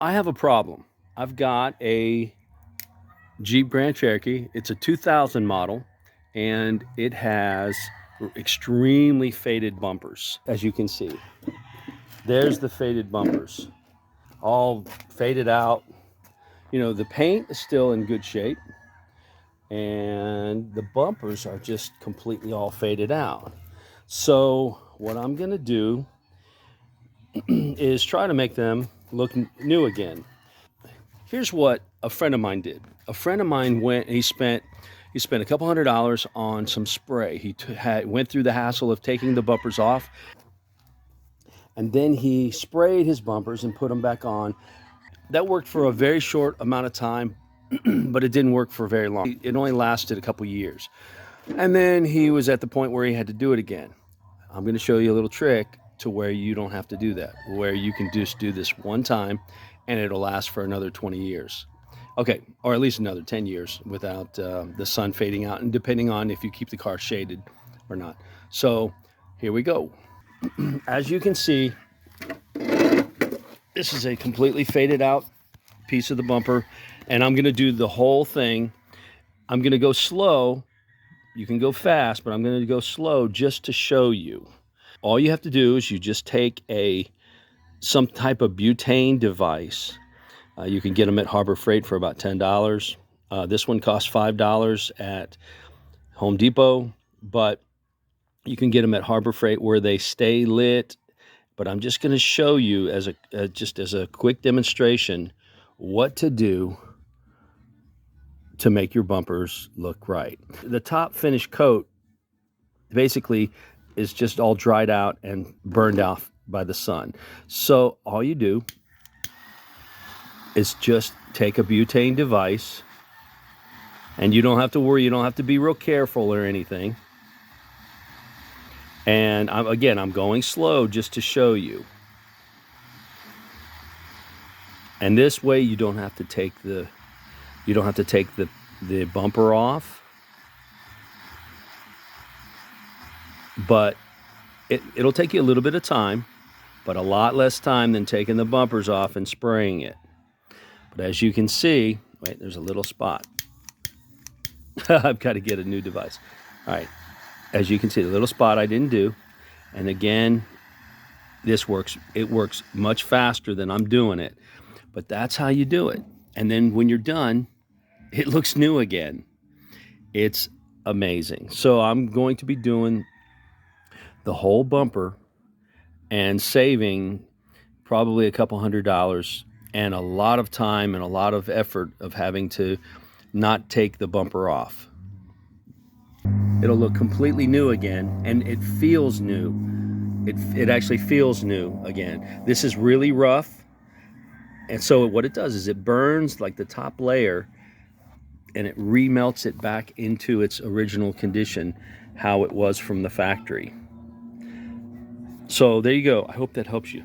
I have a problem. I've got a Jeep Grand Cherokee. It's a 2000 model, and it has extremely faded bumpers. As you can see, there's the faded bumpers, all faded out. You know, the paint is still in good shape, and the bumpers are just completely all faded out. So what I'm gonna do is try to make them look new again. Here's what a friend of mine did. A friend of mine spent a couple $100 on some spray. He went through the hassle of taking the bumpers off, and then he sprayed his bumpers and put them back on. That worked for a very short amount of time, but it didn't work for very long. It only lasted a couple years. And then he was at the point where he had to do it again. I'm going to show you a little trick to where you don't have to do that, where you can just do this one time and it'll last for another 20 years. Okay, or at least another 10 years without the sun fading out, and depending on if you keep the car shaded or not. So here we go. As you can see, this is a completely faded out piece of the bumper, and I'm going to do the whole thing. I'm going to go slow. You can go fast, but I'm going to go slow just to show you. All you have to do is you just take some type of butane device. You can get them at Harbor Freight for about $10. This one costs $5 at Home Depot, but you can get them at Harbor Freight where they stay lit. But I'm just going to show you as a quick demonstration what to do to make your bumpers look right. The top finish coat basically is just all dried out and burned off by the sun. So all you do is just take a butane device, and you don't have to worry, you don't have to be real careful or anything. And I'm going slow just to show you. And this way you don't have to take the bumper off. But it'll take you a little bit of time, but a lot less time than taking the bumpers off and spraying it. But as you can see, wait, there's a little spot. I've got to get a new device. All right, as you can see, the little spot I didn't do. And again, this works. It works much faster than I'm doing it. But that's how you do it. And then when you're done, it looks new again. It's amazing. So I'm going to be doing the whole bumper and saving probably a couple $100 and a lot of time and a lot of effort of having to not take the bumper off. It'll look completely new again, and it feels new. It actually feels new again. This is really rough, and so what it does is it burns like the top layer, and it remelts it back into its original condition, how it was from the factory. So there you go. I hope that helps you.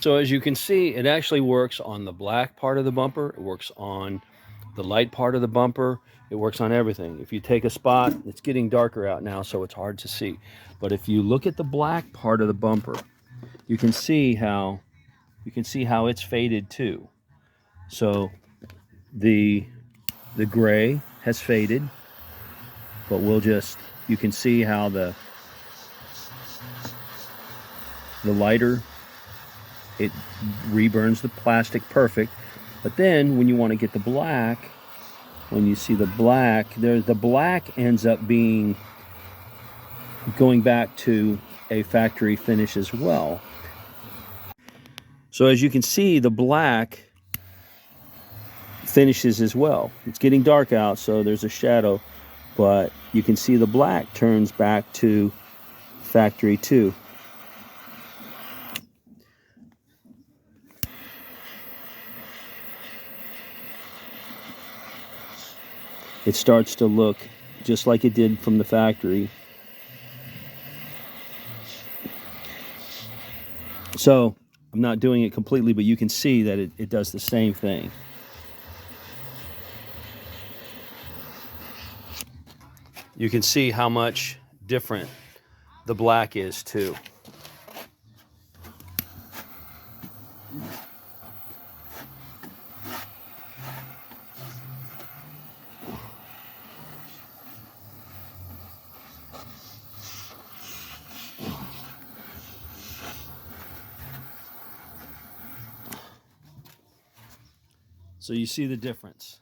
So as you can see, it actually works on the black part of the bumper. It works on the light part of the bumper. It works on everything. If you take a spot, it's getting darker out now, so it's hard to see. But if you look at the black part of the bumper, you can see how it's faded too. So the gray has faded, but you can see how the lighter, it reburns the plastic perfect. But then when you want to get the black, when you see the black, the black ends up going back to a factory finish as well. So as you can see, the black finishes as well. It's getting dark out, so there's a shadow, but you can see the black turns back to factory too. It starts to look just like it did from the factory. So I'm not doing it completely, but you can see that it does the same thing. You can see how much different the black is too. So you see the difference.